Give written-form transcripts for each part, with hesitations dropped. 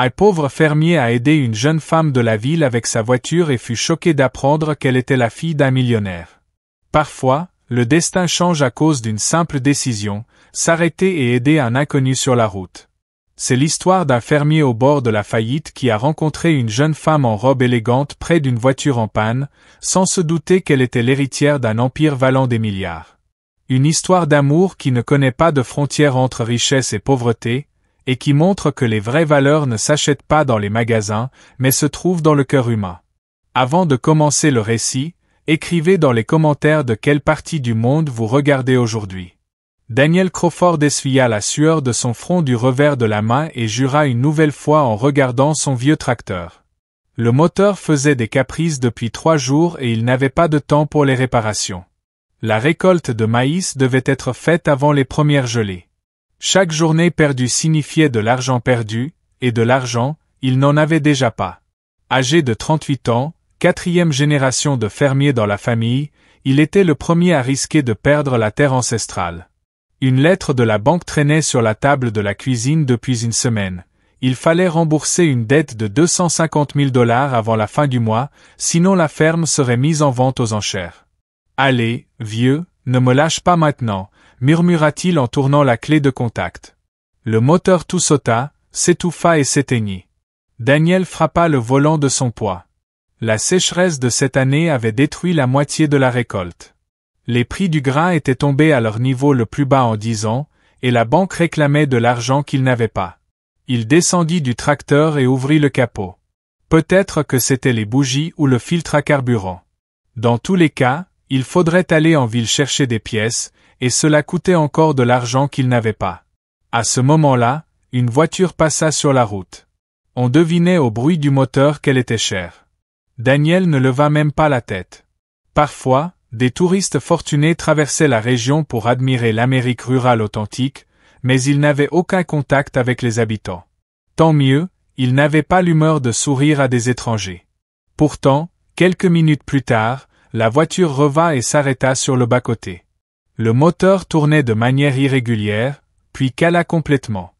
Un pauvre fermier a aidé une jeune femme de la ville avec sa voiture et fut choqué d'apprendre qu'elle était la fille d'un millionnaire. Parfois, le destin change à cause d'une simple décision, s'arrêter et aider un inconnu sur la route. C'est l'histoire d'un fermier au bord de la faillite qui a rencontré une jeune femme en robe élégante près d'une voiture en panne, sans se douter qu'elle était l'héritière d'un empire valant des milliards. Une histoire d'amour qui ne connaît pas de frontières entre richesse et pauvreté, et qui montre que les vraies valeurs ne s'achètent pas dans les magasins, mais se trouvent dans le cœur humain. Avant de commencer le récit, écrivez dans les commentaires de quelle partie du monde vous regardez aujourd'hui. Daniel Crawford essuya la sueur de son front du revers de la main et jura une nouvelle fois en regardant son vieux tracteur. Le moteur faisait des caprices depuis 3 jours et il n'avait pas de temps pour les réparations. La récolte de maïs devait être faite avant les premières gelées. Chaque journée perdue signifiait de l'argent perdu, et de l'argent, il n'en avait déjà pas. Âgé de 38 ans, 4e génération de fermier dans la famille, il était le premier à risquer de perdre la terre ancestrale. Une lettre de la banque traînait sur la table de la cuisine depuis une semaine. Il fallait rembourser une dette de 250 000 $ avant la fin du mois, sinon la ferme serait mise en vente aux enchères. « Allez, vieux, ne me lâche pas maintenant », murmura-t-il en tournant la clé de contact. Le moteur tout sauta, s'étouffa et s'éteignit. Daniel frappa le volant de son poids. La sécheresse de cette année avait détruit la moitié de la récolte. Les prix du grain étaient tombés à leur niveau le plus bas en 10 ans, et la banque réclamait de l'argent qu'il n'avait pas. Il descendit du tracteur et ouvrit le capot. Peut-être que c'étaient les bougies ou le filtre à carburant. Dans tous les cas, il faudrait aller en ville chercher des pièces, et cela coûtait encore de l'argent qu'il n'avait pas. À ce moment-là, une voiture passa sur la route. On devinait au bruit du moteur qu'elle était chère. Daniel ne leva même pas la tête. Parfois, des touristes fortunés traversaient la région pour admirer l'Amérique rurale authentique, mais ils n'avaient aucun contact avec les habitants. Tant mieux, ils n'avaient pas l'humeur de sourire à des étrangers. Pourtant, quelques minutes plus tard, la voiture revint et s'arrêta sur le bas-côté. Le moteur tournait de manière irrégulière, puis cala complètement.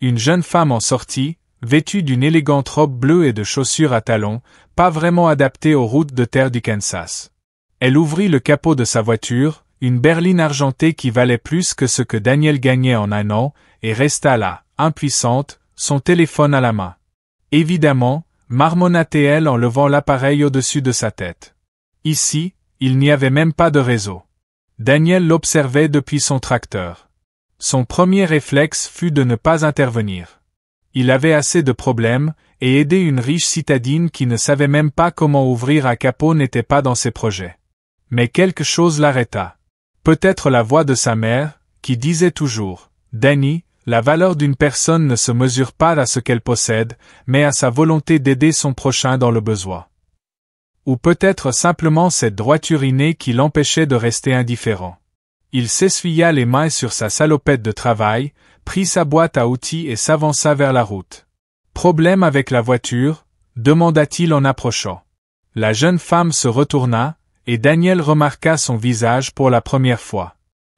Une jeune femme en sortit, vêtue d'une élégante robe bleue et de chaussures à talons, pas vraiment adaptées aux routes de terre du Kansas. Elle ouvrit le capot de sa voiture, une berline argentée qui valait plus que ce que Daniel gagnait en 1 an, et resta là, impuissante, son téléphone à la main. Évidemment, marmonna-t-elle en levant l'appareil au-dessus de sa tête. Ici, il n'y avait même pas de réseau. Daniel l'observait depuis son tracteur. Son premier réflexe fut de ne pas intervenir. Il avait assez de problèmes, et aider une riche citadine qui ne savait même pas comment ouvrir un capot n'était pas dans ses projets. Mais quelque chose l'arrêta. Peut-être la voix de sa mère, qui disait toujours « Danny, la valeur d'une personne ne se mesure pas à ce qu'elle possède, mais à sa volonté d'aider son prochain dans le besoin. » Ou peut-être simplement cette droiture innée qui l'empêchait de rester indifférent. Il s'essuya les mains sur sa salopette de travail, prit sa boîte à outils et s'avança vers la route. « Problème avec la voiture ?» demanda-t-il en approchant. La jeune femme se retourna, et Daniel remarqua son visage pour la première fois.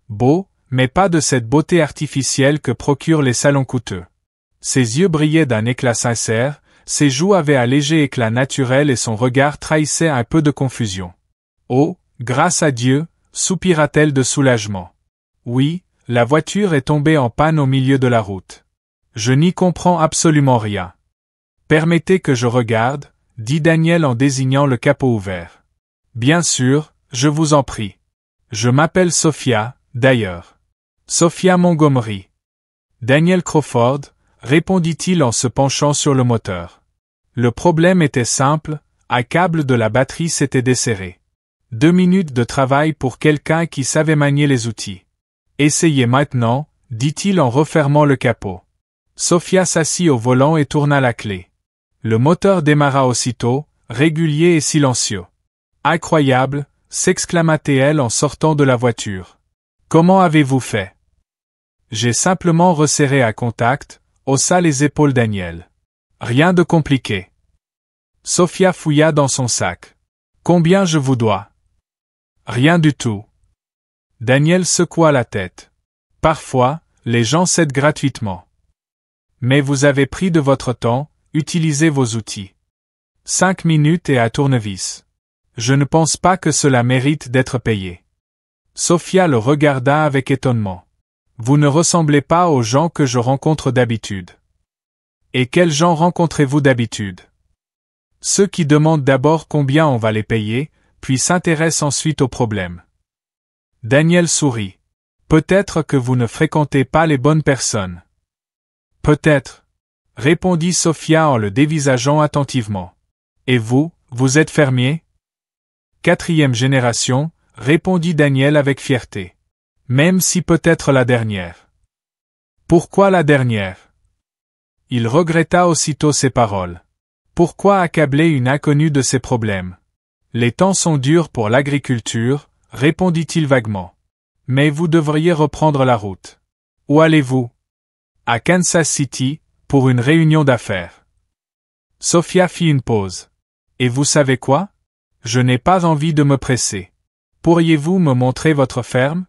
Beau, mais pas de cette beauté artificielle que procurent les salons coûteux. Ses yeux brillaient d'un éclat sincère, ses joues avaient un léger éclat naturel et son regard trahissait un peu de confusion. « Oh, grâce à Dieu !» soupira-t-elle de soulagement. « Oui, la voiture est tombée en panne au milieu de la route. Je n'y comprends absolument rien. »« Permettez que je regarde, » dit Daniel en désignant le capot ouvert. « Bien sûr, je vous en prie. Je m'appelle Sophia, d'ailleurs. Sophia Montgomery. »« Daniel Crawford, » répondit-il en se penchant sur le moteur. Le problème était simple, un câble de la batterie s'était desserré. 2 minutes de travail pour quelqu'un qui savait manier les outils. Essayez maintenant, dit-il en refermant le capot. Sophia s'assit au volant et tourna la clé. Le moteur démarra aussitôt, régulier et silencieux. Incroyable, s'exclama-t-elle en sortant de la voiture. Comment avez-vous fait? J'ai simplement resserré un contact, haussa les épaules Daniel. Rien de compliqué. Sophia fouilla dans son sac. Combien je vous dois? Rien du tout. Daniel secoua la tête. Parfois, les gens cèdent gratuitement. Mais vous avez pris de votre temps, utilisez vos outils. 5 minutes et à tournevis. Je ne pense pas que cela mérite d'être payé. Sophia le regarda avec étonnement. Vous ne ressemblez pas aux gens que je rencontre d'habitude. Et quels gens rencontrez-vous d'habitude? Ceux qui demandent d'abord combien on va les payer, puis s'intéressent ensuite au problème. Daniel sourit. Peut-être que vous ne fréquentez pas les bonnes personnes. Peut-être, répondit Sophia en le dévisageant attentivement. Et vous, vous êtes fermier? 4e génération, répondit Daniel avec fierté. Même si peut-être la dernière. Pourquoi la dernière? Il regretta aussitôt ses paroles. Pourquoi accabler une inconnue de ses problèmes? Les temps sont durs pour l'agriculture, répondit-il vaguement. Mais vous devriez reprendre la route. Où allez-vous? À Kansas City, pour une réunion d'affaires. Sophia fit une pause. Et vous savez quoi? Je n'ai pas envie de me presser. Pourriez-vous me montrer votre ferme?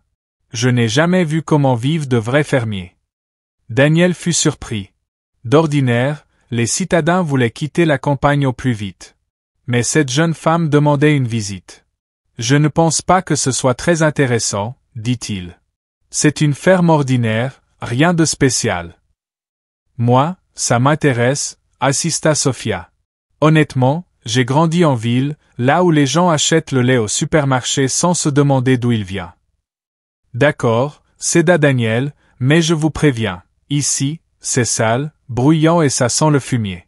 Je n'ai jamais vu comment vivent de vrais fermiers. Daniel fut surpris. D'ordinaire, les citadins voulaient quitter la campagne au plus vite. Mais cette jeune femme demandait une visite. Je ne pense pas que ce soit très intéressant, dit-il. C'est une ferme ordinaire, rien de spécial. Moi, ça m'intéresse, assista Sophia. Honnêtement, j'ai grandi en ville, là où les gens achètent le lait au supermarché sans se demander d'où il vient. D'accord, céda Daniel, mais je vous préviens, ici, c'est sale, bruyant et ça sent le fumier.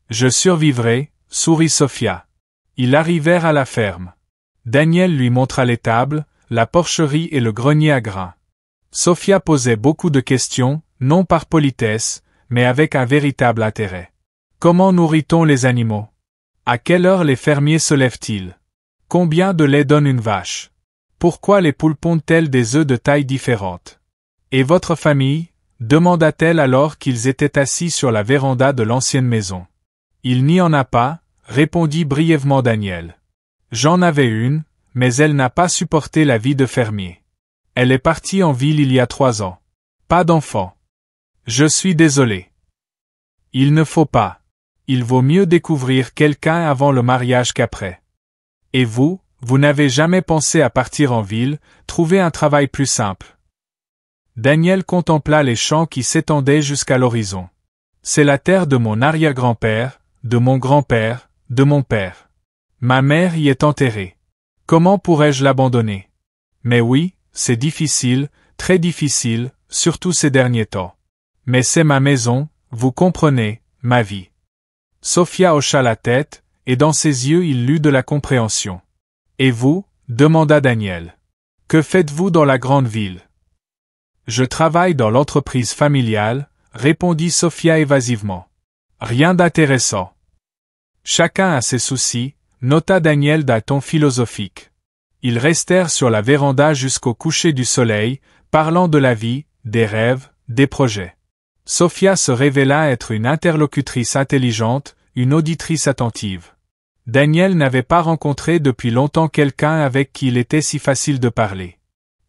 Je survivrai, sourit Sophia. Ils arrivèrent à la ferme. Daniel lui montra les tables, la porcherie et le grenier à grains. Sophia posait beaucoup de questions, non par politesse, mais avec un véritable intérêt. Comment nourrit-on les animaux? À quelle heure les fermiers se lèvent-ils? Combien de lait donne une vache? Pourquoi les poules pondent-elles des œufs de tailles différentes? Et votre famille? Demanda-t-elle alors qu'ils étaient assis sur la véranda de l'ancienne maison. Il n'y en a pas, répondit brièvement Daniel. J'en avais une, mais elle n'a pas supporté la vie de fermier. Elle est partie en ville il y a 3 ans. Pas d'enfant. Je suis désolé. Il ne faut pas. Il vaut mieux découvrir quelqu'un avant le mariage qu'après. Et vous, vous n'avez jamais pensé à partir en ville, trouver un travail plus simple. Daniel contempla les champs qui s'étendaient jusqu'à l'horizon. C'est la terre de mon arrière-grand-père, de mon grand-père, de mon père. Ma mère y est enterrée. Comment pourrais-je l'abandonner? Mais oui, c'est difficile, très difficile, surtout ces derniers temps. Mais c'est ma maison, vous comprenez, ma vie. Sophia hocha la tête, et dans ses yeux il lut de la compréhension. Et vous? Demanda Daniel. Que faites-vous dans la grande ville? Je travaille dans l'entreprise familiale, répondit Sophia évasivement. Rien d'intéressant. Chacun a ses soucis, nota Daniel d'un ton philosophique. Ils restèrent sur la véranda jusqu'au coucher du soleil, parlant de la vie, des rêves, des projets. Sophia se révéla être une interlocutrice intelligente, une auditrice attentive. Daniel n'avait pas rencontré depuis longtemps quelqu'un avec qui il était si facile de parler.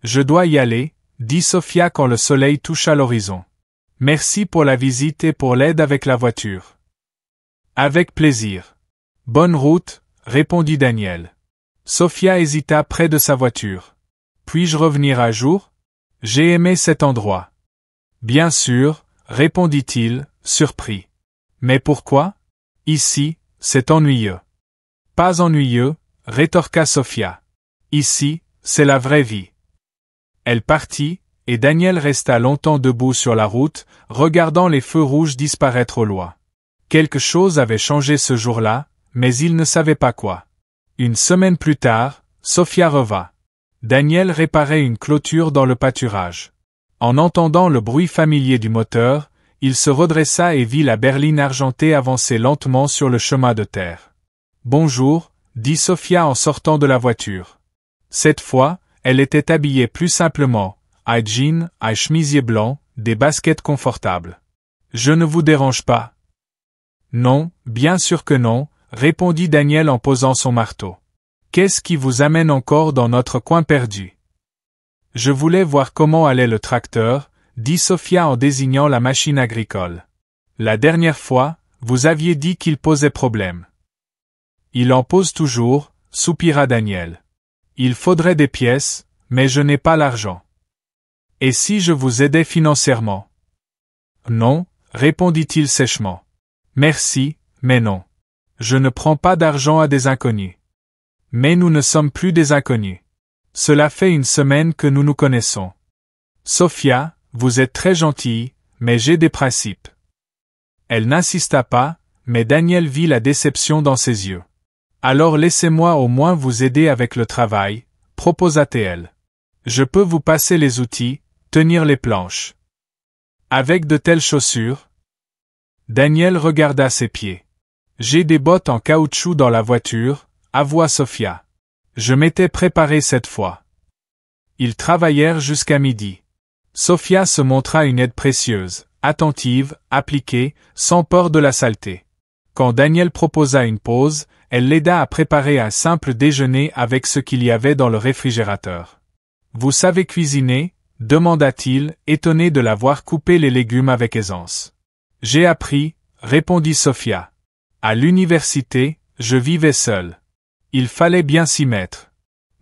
Je dois y aller, dit Sophia quand le soleil toucha l'horizon. Merci pour la visite et pour l'aide avec la voiture. Avec plaisir. Bonne route, répondit Daniel. Sophia hésita près de sa voiture. Puis-je revenir un jour? J'ai aimé cet endroit. Bien sûr, répondit-il, surpris. Mais pourquoi? Ici, c'est ennuyeux. Pas ennuyeux, rétorqua Sophia. Ici, c'est la vraie vie. Elle partit, et Daniel resta longtemps debout sur la route, regardant les feux rouges disparaître au loin. Quelque chose avait changé ce jour-là, mais il ne savait pas quoi. Une semaine plus tard, Sophia revint. Daniel réparait une clôture dans le pâturage. En entendant le bruit familier du moteur, il se redressa et vit la berline argentée avancer lentement sur le chemin de terre. « Bonjour », dit Sophia en sortant de la voiture. Cette fois, elle était habillée plus simplement, un jean, un chemisier blanc, des baskets confortables. « Je ne vous dérange pas ?» « Non, bien sûr que non », répondit Daniel en posant son marteau. « Qu'est-ce qui vous amène encore dans notre coin perdu ?» « Je voulais voir comment allait le tracteur », dit Sophia en désignant la machine agricole. « La dernière fois, Vous aviez dit qu'il posait problème. Il en pose toujours, soupira Daniel. Il faudrait des pièces, mais je n'ai pas l'argent. Et si je vous aidais financièrement? Non, répondit-il sèchement. Merci, mais non. Je ne prends pas d'argent à des inconnus. Mais nous ne sommes plus des inconnus. Cela fait une semaine que nous nous connaissons. Sophia, vous êtes très gentille, mais j'ai des principes. Elle n'insista pas, mais Daniel vit la déception dans ses yeux. Alors laissez-moi au moins vous aider avec le travail, proposa-t-elle. Je peux vous passer les outils, tenir les planches. Avec de telles chaussures? Daniel regarda ses pieds. J'ai des bottes en caoutchouc dans la voiture, avoua Sophia. Je m'étais préparé cette fois. Ils travaillèrent jusqu'à midi. Sophia se montra une aide précieuse, attentive, appliquée, sans peur de la saleté. Quand Daniel proposa une pause, elle l'aida à préparer un simple déjeuner avec ce qu'il y avait dans le réfrigérateur. Vous savez cuisiner? Demanda-t-il, étonné de la voir couper les légumes avec aisance. J'ai appris, répondit Sophia. À l'université, je vivais seul. Il fallait bien s'y mettre.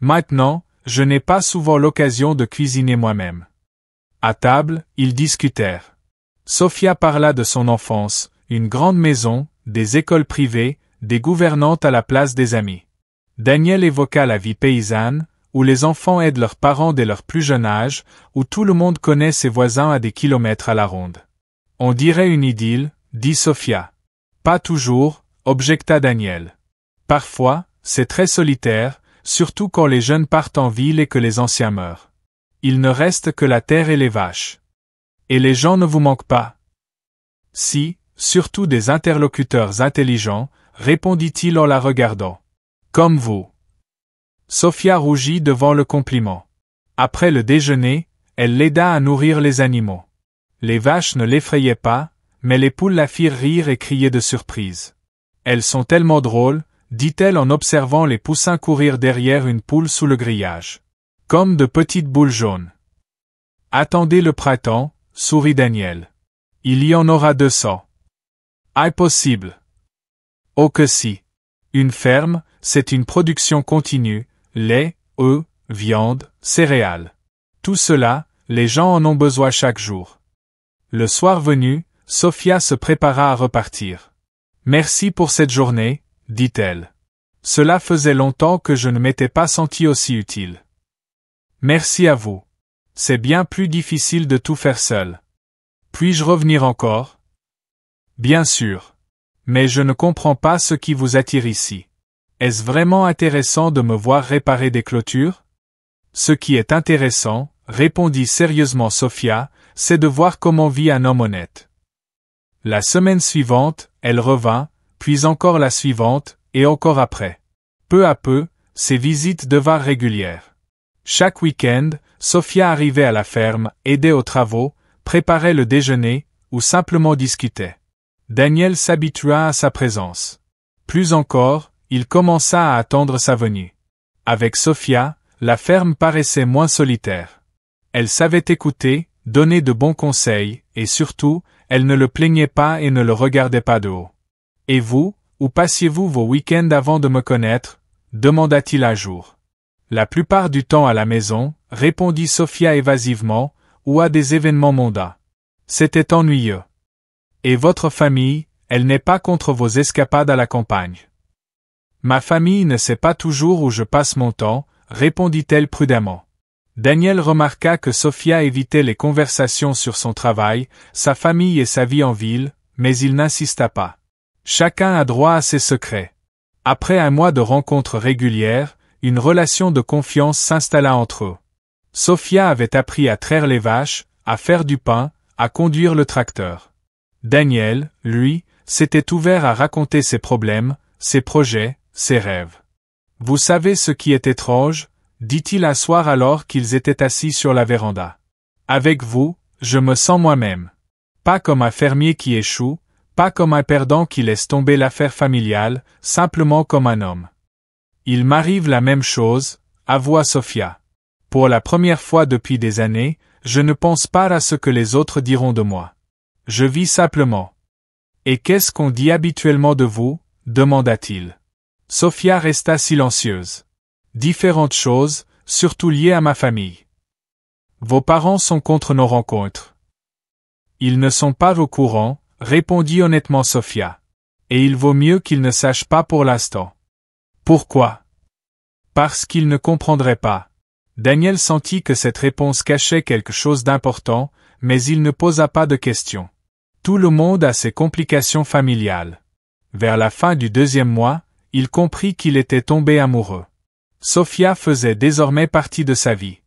Maintenant, je n'ai pas souvent l'occasion de cuisiner moi-même. À table, ils discutèrent. Sophia parla de son enfance, une grande maison, des écoles privées, des gouvernantes à la place des amis. Daniel évoqua la vie paysanne, où les enfants aident leurs parents dès leur plus jeune âge, où tout le monde connaît ses voisins à des kilomètres à la ronde. On dirait une idylle, dit Sophia. Pas toujours, objecta Daniel. Parfois, c'est très solitaire, surtout quand les jeunes partent en ville et que les anciens meurent. Il ne reste que la terre et les vaches. Et les gens ne vous manquent pas? Si, surtout des interlocuteurs intelligents, répondit-il en la regardant. Comme vous. Sophia rougit devant le compliment. Après le déjeuner, elle l'aida à nourrir les animaux. Les vaches ne l'effrayaient pas, mais les poules la firent rire et crier de surprise. Elles sont tellement drôles, dit-elle en observant les poussins courir derrière une poule sous le grillage. Comme de petites boules jaunes. Attendez le printemps, sourit Daniel. Il y en aura 200. Impossible. Oh que si. Une ferme, c'est une production continue, lait, œufs, viande, céréales. Tout cela, les gens en ont besoin chaque jour. Le soir venu, Sophia se prépara à repartir. Merci pour cette journée, dit-elle. Cela faisait longtemps que je ne m'étais pas senti aussi utile. Merci à vous. C'est bien plus difficile de tout faire seul. Puis-je revenir encore? Bien sûr. Mais je ne comprends pas ce qui vous attire ici. Est-ce vraiment intéressant de me voir réparer des clôtures? Ce qui est intéressant, répondit sérieusement Sophia, c'est de voir comment vit un homme honnête. La semaine suivante, elle revint, puis encore la suivante, et encore après. Peu à peu, ses visites devinrent régulières. Chaque week-end, Sophia arrivait à la ferme, aidait aux travaux, préparait le déjeuner, ou simplement discutait. Daniel s'habitua à sa présence. Plus encore, il commença à attendre sa venue. Avec Sophia, la ferme paraissait moins solitaire. Elle savait écouter, donner de bons conseils, et surtout, elle ne le plaignait pas et ne le regardait pas de haut. « Et vous, où passiez-vous vos week-ends avant de me connaître » demanda-t-il un jour. « La plupart du temps à la maison » répondit Sophia évasivement, ou à des événements mondains. C'était ennuyeux. « Et votre famille, elle n'est pas contre vos escapades à la campagne » ? Ma famille ne sait pas toujours où je passe mon temps, répondit-elle prudemment. Daniel remarqua que Sophia évitait les conversations sur son travail, sa famille et sa vie en ville, mais il n'insista pas. Chacun a droit à ses secrets. Après un mois de rencontres régulières, une relation de confiance s'installa entre eux. Sophia avait appris à traire les vaches, à faire du pain, à conduire le tracteur. Daniel, lui, s'était ouvert à raconter ses problèmes, ses projets, ses rêves. Vous savez ce qui est étrange, dit-il un soir alors qu'ils étaient assis sur la véranda. Avec vous, je me sens moi-même. Pas comme un fermier qui échoue, pas comme un perdant qui laisse tomber l'affaire familiale, simplement comme un homme. Il m'arrive la même chose, avoua Sophia. Pour la première fois depuis des années, je ne pense pas à ce que les autres diront de moi. Je vis simplement. Et qu'est-ce qu'on dit habituellement de vous? Demanda-t-il. Sophia resta silencieuse. Différentes choses, surtout liées à ma famille. Vos parents sont contre nos rencontres. Ils ne sont pas au courant, répondit honnêtement Sophia. Et il vaut mieux qu'ils ne sachent pas pour l'instant. Pourquoi? Parce qu'ils ne comprendraient pas. Daniel sentit que cette réponse cachait quelque chose d'important, mais il ne posa pas de questions. Tout le monde a ses complications familiales. Vers la fin du 2e mois, il comprit qu'il était tombé amoureux. Sophia faisait désormais partie de sa vie.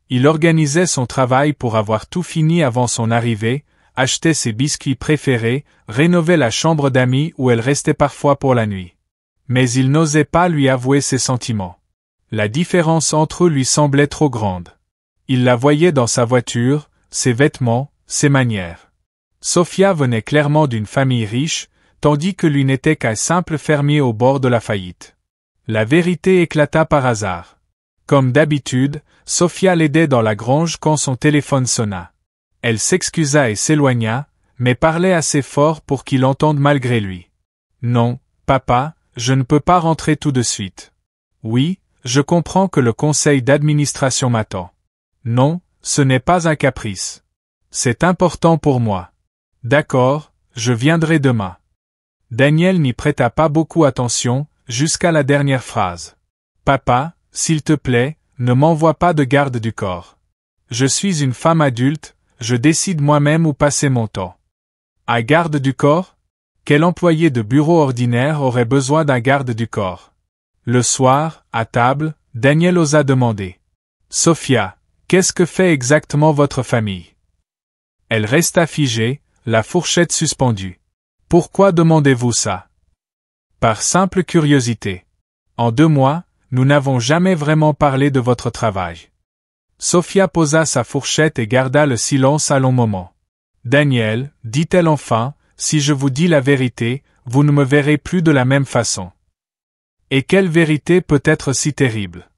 Il organisait son travail pour avoir tout fini avant son arrivée, achetait ses biscuits préférés, rénovait la chambre d'amis où elle restait parfois pour la nuit. Mais il n'osait pas lui avouer ses sentiments. La différence entre eux lui semblait trop grande. Il la voyait dans sa voiture, ses vêtements, ses manières. Sophia venait clairement d'une famille riche, tandis que lui n'était qu'un simple fermier au bord de la faillite. La vérité éclata par hasard. Comme d'habitude, Sophia l'aidait dans la grange quand son téléphone sonna. Elle s'excusa et s'éloigna, mais parlait assez fort pour qu'il entende malgré lui. « Non, papa, je ne peux pas rentrer tout de suite. »« Oui, je comprends que le conseil d'administration m'attend. »« Non, ce n'est pas un caprice. C'est important pour moi. »« D'accord, je viendrai demain. » Daniel n'y prêta pas beaucoup attention, jusqu'à la dernière phrase. « Papa, s'il te plaît, ne m'envoie pas de garde du corps. Je suis une femme adulte, je décide moi-même où passer mon temps. » Un garde du corps? Quel employé de bureau ordinaire aurait besoin d'un garde du corps? Le soir, à table, Daniel osa demander. « Sophia, qu'est-ce que fait exactement votre famille? » Elle resta figée, la fourchette suspendue. « Pourquoi demandez-vous ça? » Par simple curiosité. En 2 mois, nous n'avons jamais vraiment parlé de votre travail. Sophia posa sa fourchette et garda le silence un long moment. « Daniel, dit-elle enfin, si je vous dis la vérité, vous ne me verrez plus de la même façon. » Et quelle vérité peut être si terrible?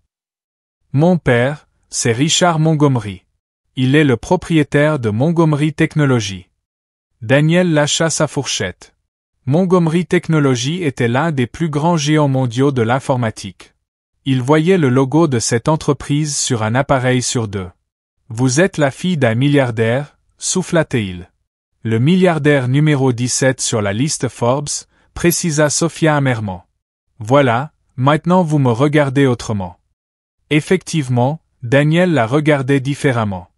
Mon père, c'est Richard Montgomery. Il est le propriétaire de Montgomery Technology. Daniel lâcha sa fourchette. Montgomery Technology était l'un des plus grands géants mondiaux de l'informatique. Il voyait le logo de cette entreprise sur un appareil sur 2. Vous êtes la fille d'un milliardaire, souffla-t-il. Le milliardaire numéro 17 sur la liste Forbes, précisa Sophia amèrement. Voilà, maintenant vous me regardez autrement. Effectivement, Daniel la regardait différemment.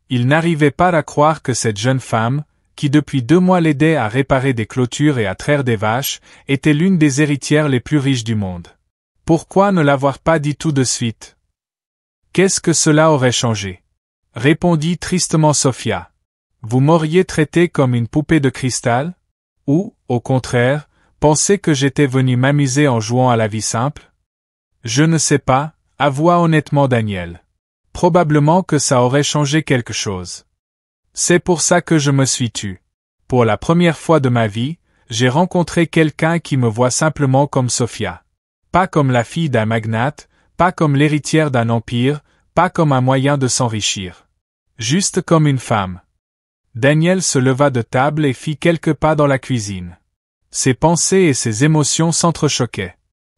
Il n'arrivait pas à croire que cette jeune femme, qui depuis 2 mois l'aidait à réparer des clôtures et à traire des vaches, était l'une des héritières les plus riches du monde. Pourquoi ne l'avoir pas dit tout de suite? Qu'est-ce que cela aurait changé? Répondit tristement Sophia. Vous m'auriez traité comme une poupée de cristal? Ou, au contraire, pensez que j'étais venu m'amuser en jouant à la vie simple? Je ne sais pas, avoua honnêtement Daniel. Probablement que ça aurait changé quelque chose. C'est pour ça que je me suis tu. Pour la première fois de ma vie, j'ai rencontré quelqu'un qui me voit simplement comme Sophia. Pas comme la fille d'un magnate, pas comme l'héritière d'un empire, pas comme un moyen de s'enrichir. Juste comme une femme. Daniel se leva de table et fit quelques pas dans la cuisine. Ses pensées et ses émotions s'entrechoquaient.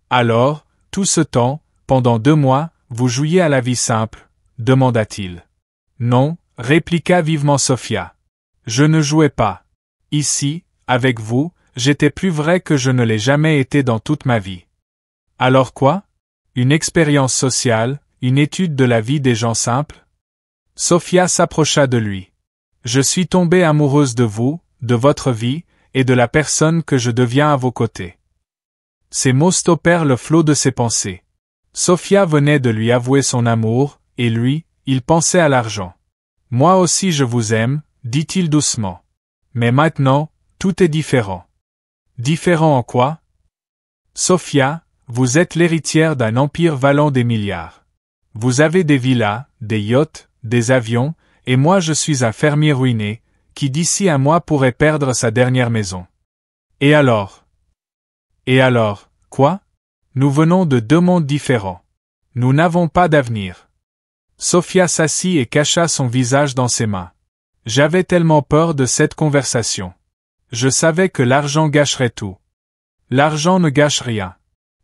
Alors, tout ce temps, pendant 2 mois, vous jouiez à la vie simple, demanda-t-il. Non, répliqua vivement Sophia. Je ne jouais pas. Ici, avec vous, j'étais plus vrai que je ne l'ai jamais été dans toute ma vie. Alors quoi? Une expérience sociale, une étude de la vie des gens simples? Sophia s'approcha de lui. Je suis tombée amoureuse de vous, de votre vie, et de la personne que je deviens à vos côtés. Ces mots stoppèrent le flot de ses pensées. Sophia venait de lui avouer son amour, et lui, il pensait à l'argent. Moi aussi je vous aime, dit-il doucement. Mais maintenant, tout est différent. Différent en quoi? Sophia, vous êtes l'héritière d'un empire valant des milliards. Vous avez des villas, des yachts, des avions, et moi je suis un fermier ruiné, qui d'ici un mois pourrait perdre sa dernière maison. Et alors? Et alors, quoi? Nous venons de 2 mondes différents. Nous n'avons pas d'avenir. Sophia s'assit et cacha son visage dans ses mains. J'avais tellement peur de cette conversation. Je savais que l'argent gâcherait tout. L'argent ne gâche rien.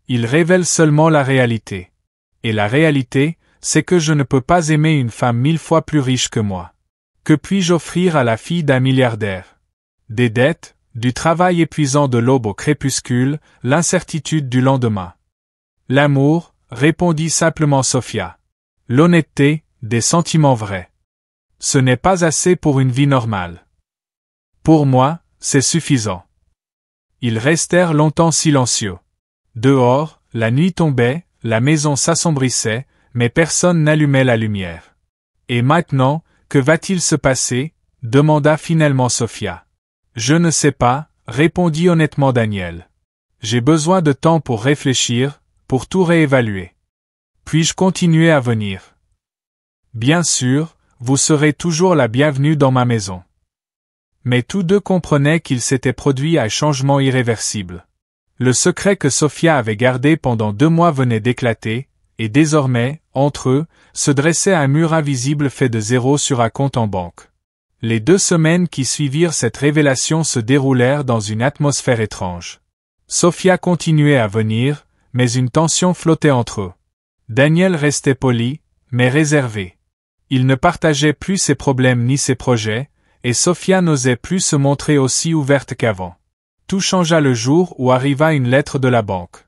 Il révèle seulement la réalité. Et la réalité, c'est que je ne peux pas aimer une femme 1000 fois plus riche que moi. Que puis-je offrir à la fille d'un milliardaire? Des dettes, du travail épuisant de l'aube au crépuscule, l'incertitude du lendemain. L'amour, répondit simplement Sophia. L'honnêteté, des sentiments vrais. Ce n'est pas assez pour une vie normale. Pour moi, c'est suffisant. Ils restèrent longtemps silencieux. Dehors, la nuit tombait, la maison s'assombrissait, mais personne n'allumait la lumière. Et maintenant, que va-t-il se passer? Demanda finalement Sophia. Je ne sais pas, répondit honnêtement Daniel. J'ai besoin de temps pour réfléchir, pour tout réévaluer. Puis-je continuer à venir? Bien sûr, vous serez toujours la bienvenue dans ma maison. Mais tous deux comprenaient qu'il s'était produit un changement irréversible. Le secret que Sophia avait gardé pendant 2 mois venait d'éclater, et désormais, entre eux, se dressait un mur invisible fait de zéros sur un compte en banque. Les 2 semaines qui suivirent cette révélation se déroulèrent dans une atmosphère étrange. Sophia continuait à venir, mais une tension flottait entre eux. Daniel restait poli, mais réservé. Il ne partageait plus ses problèmes ni ses projets, et Sophia n'osait plus se montrer aussi ouverte qu'avant. Tout changea le jour où arriva une lettre de la banque.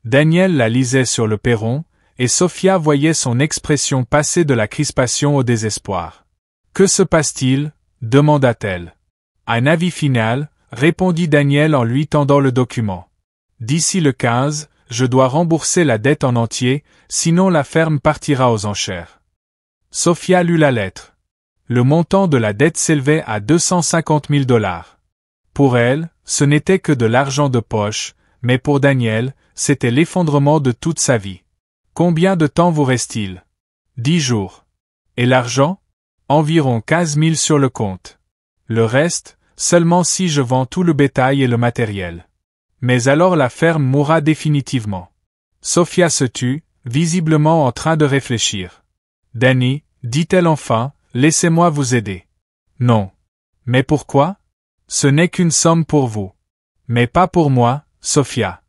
Daniel la lisait sur le perron, et Sophia voyait son expression passer de la crispation au désespoir. « Que se passe-t-il » demanda-t-elle. « Un avis final » répondit Daniel en lui tendant le document. « D'ici le 15, je dois rembourser la dette en entier, sinon la ferme partira aux enchères. » Sophia lut la lettre. Le montant de la dette s'élevait à 250 000 $. Pour elle, ce n'était que de l'argent de poche, mais pour Daniel, c'était l'effondrement de toute sa vie. Combien de temps vous reste-t-il? 10 jours. Et l'argent? Environ 15 000 sur le compte. Le reste, seulement si je vends tout le bétail et le matériel. Mais alors la ferme mourra définitivement. Sophia se tut, visiblement en train de réfléchir. Danny, dit-elle enfin, laissez-moi vous aider. Non. Mais pourquoi? Ce n'est qu'une somme pour vous. Mais pas pour moi, Sophia.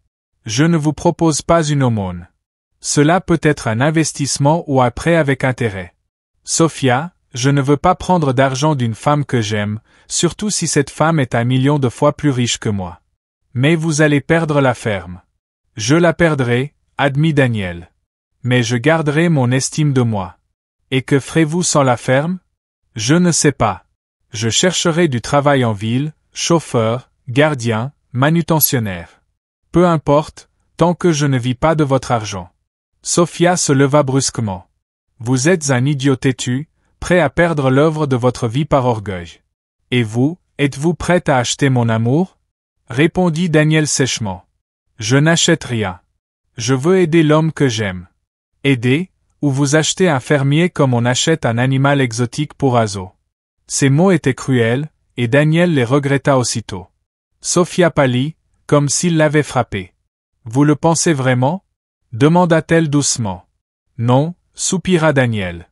Je ne vous propose pas une aumône. Cela peut être un investissement ou un prêt avec intérêt. Sophia, je ne veux pas prendre d'argent d'une femme que j'aime, surtout si cette femme est 1 million de fois plus riche que moi. Mais vous allez perdre la ferme. Je la perdrai, admit Daniel. Mais je garderai mon estime de moi. Et que ferez-vous sans la ferme? Je ne sais pas. Je chercherai du travail en ville, chauffeur, gardien, manutentionnaire. Peu importe, tant que je ne vis pas de votre argent. Sophia se leva brusquement. Vous êtes un idiot têtu, prêt à perdre l'œuvre de votre vie par orgueil. Et vous, êtes-vous prête à acheter mon amour? Répondit Daniel sèchement. Je n'achète rien. Je veux aider l'homme que j'aime. Aider, ou vous achetez un fermier comme on achète un animal exotique pour Azo. Ces mots étaient cruels, et Daniel les regretta aussitôt. Sophia pâlit, comme s'il l'avait frappé. Vous le pensez vraiment? Demanda-t-elle doucement. Non, soupira Daniel.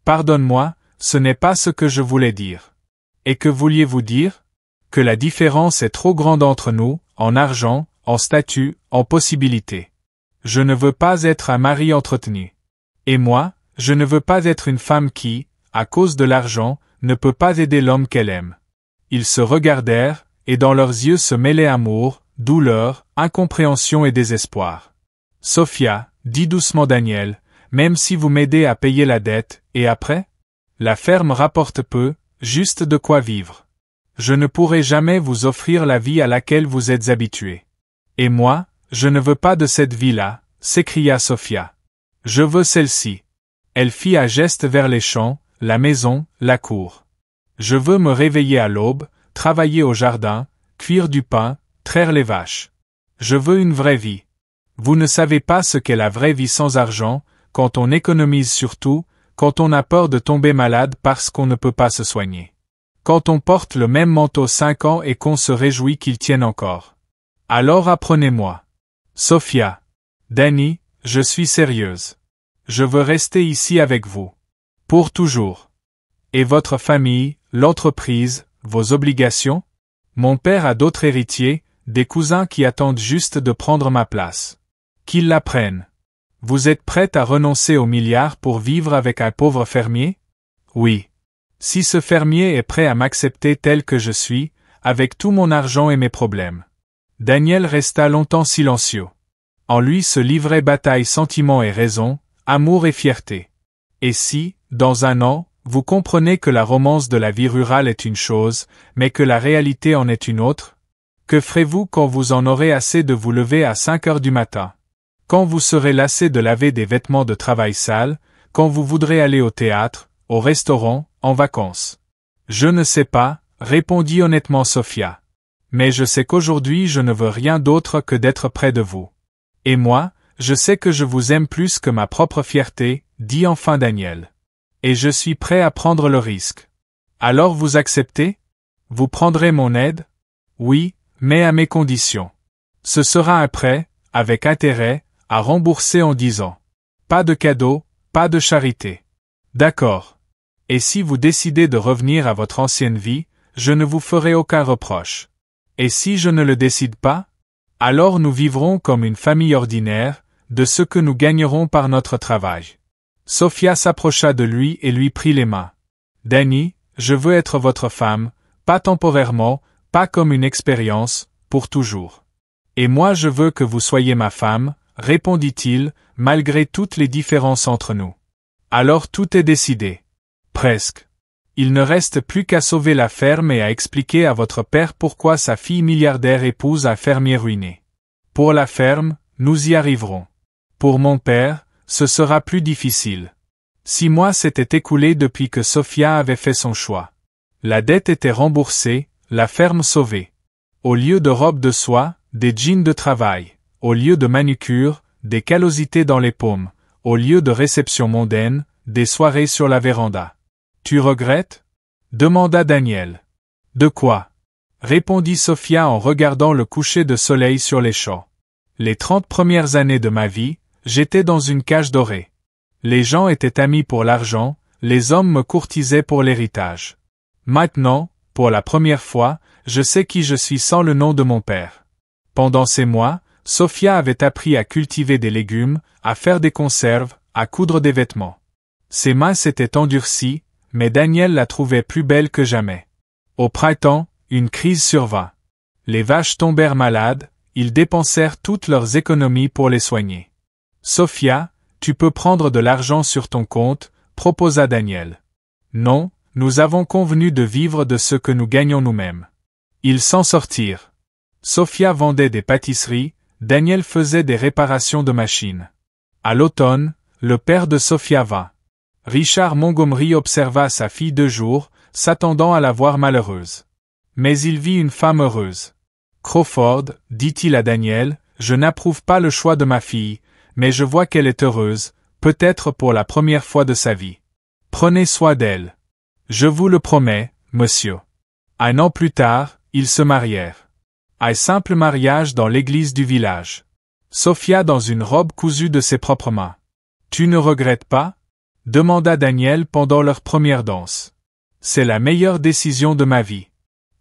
Pardonne-moi, ce n'est pas ce que je voulais dire. Et que vouliez-vous dire? Que la différence est trop grande entre nous, en argent, en statut, en possibilités. Je ne veux pas être un mari entretenu. Et moi, je ne veux pas être une femme qui, à cause de l'argent, ne peut pas aider l'homme qu'elle aime. Ils se regardèrent, et dans leurs yeux se mêlaient amour, douleur, incompréhension et désespoir. Sophia, dit doucement Daniel, même si vous m'aidez à payer la dette, et après? La ferme rapporte peu, juste de quoi vivre. Je ne pourrai jamais vous offrir la vie à laquelle vous êtes habitué. Et moi, je ne veux pas de cette vie-là, s'écria Sophia. Je veux celle-ci. Elle fit un geste vers les champs, la maison, la cour. Je veux me réveiller à l'aube, travailler au jardin, cuire du pain, traire les vaches. Je veux une vraie vie. Vous ne savez pas ce qu'est la vraie vie sans argent, quand on économise surtout, quand on a peur de tomber malade parce qu'on ne peut pas se soigner. Quand on porte le même manteau 5 ans et qu'on se réjouit qu'il tienne encore. Alors apprenez-moi. Sophia. Danny, je suis sérieuse. Je veux rester ici avec vous. Pour toujours. Et votre famille, l'entreprise, vos obligations? Mon père a d'autres héritiers, des cousins qui attendent juste de prendre ma place. Qu'ils la prennent. Vous êtes prête à renoncer aux milliards pour vivre avec un pauvre fermier? Oui. Si ce fermier est prêt à m'accepter tel que je suis, avec tout mon argent et mes problèmes. Daniel resta longtemps silencieux. En lui se livraient bataille sentiment et raison, amour et fierté. Et si, dans un an, vous comprenez que la romance de la vie rurale est une chose, mais que la réalité en est une autre? Que ferez-vous quand vous en aurez assez de vous lever à 5 heures du matin? Quand vous serez lassé de laver des vêtements de travail sales, quand vous voudrez aller au théâtre, au restaurant, en vacances? Je ne sais pas, répondit honnêtement Sophia. Mais je sais qu'aujourd'hui je ne veux rien d'autre que d'être près de vous. Et moi, je sais que je vous aime plus que ma propre fierté, dit enfin Daniel. Et je suis prêt à prendre le risque. Alors vous acceptez? Vous prendrez mon aide? Oui, mais à mes conditions. Ce sera un prêt, avec intérêt, à rembourser en 10 ans. Pas de cadeau, pas de charité. D'accord. Et si vous décidez de revenir à votre ancienne vie, je ne vous ferai aucun reproche. Et si je ne le décide pas? Alors nous vivrons comme une famille ordinaire, de ce que nous gagnerons par notre travail. Sophia s'approcha de lui et lui prit les mains. Danny, je veux être votre femme, pas temporairement, pas comme une expérience, pour toujours. Et moi je veux que vous soyez ma femme, répondit-il, malgré toutes les différences entre nous. Alors tout est décidé. Presque. Il ne reste plus qu'à sauver la ferme et à expliquer à votre père pourquoi sa fille milliardaire épouse un fermier ruiné. Pour la ferme, nous y arriverons. Pour mon père, ce sera plus difficile. 6 mois s'étaient écoulés depuis que Sophia avait fait son choix. La dette était remboursée, la ferme sauvée. Au lieu de robes de soie, des jeans de travail. Au lieu de manucure, des callosités dans les paumes. Au lieu de réceptions mondaines, des soirées sur la véranda. Tu regrettes? Demanda Daniel. De quoi? Répondit Sophia en regardant le coucher de soleil sur les champs. Les 30 premières années de ma vie, j'étais dans une cage dorée. Les gens étaient amis pour l'argent, les hommes me courtisaient pour l'héritage. Maintenant, pour la première fois, je sais qui je suis sans le nom de mon père. Pendant ces mois, Sophia avait appris à cultiver des légumes, à faire des conserves, à coudre des vêtements. Ses mains s'étaient endurcies, mais Daniel la trouvait plus belle que jamais. Au printemps, une crise survint. Les vaches tombèrent malades, ils dépensèrent toutes leurs économies pour les soigner. Sophia, tu peux prendre de l'argent sur ton compte, proposa Daniel. Non, nous avons convenu de vivre de ce que nous gagnons nous-mêmes. Ils s'en sortirent. Sophia vendait des pâtisseries, Daniel faisait des réparations de machines. À l'automne, le père de Sophia vint. Richard Montgomery observa sa fille 2 jours, s'attendant à la voir malheureuse. Mais il vit une femme heureuse. Crawford, dit-il à Daniel, je n'approuve pas le choix de ma fille, mais je vois qu'elle est heureuse, peut-être pour la première fois de sa vie. Prenez soin d'elle. Je vous le promets, monsieur. 1 an plus tard, ils se marièrent. Un simple mariage dans l'église du village. Sophia dans une robe cousue de ses propres mains. Tu ne regrettes pas? Demanda Daniel pendant leur première danse. C'est la meilleure décision de ma vie.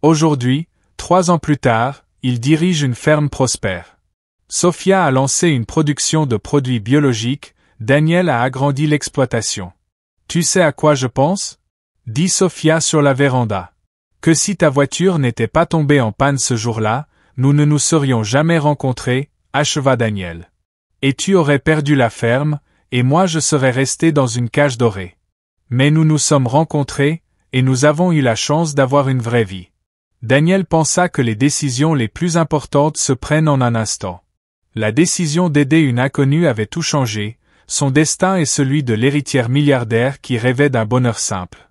Aujourd'hui, 3 ans plus tard, il dirige une ferme prospère. Sophia a lancé une production de produits biologiques, Daniel a agrandi l'exploitation. Tu sais à quoi je pense? Dit Sophia sur la véranda. Que si ta voiture n'était pas tombée en panne ce jour-là, nous ne nous serions jamais rencontrés, acheva Daniel. Et tu aurais perdu la ferme, et moi je serais resté dans une cage dorée. Mais nous nous sommes rencontrés, et nous avons eu la chance d'avoir une vraie vie. Daniel pensa que les décisions les plus importantes se prennent en un instant. La décision d'aider une inconnue avait tout changé, son destin et celui de l'héritière milliardaire qui rêvait d'un bonheur simple.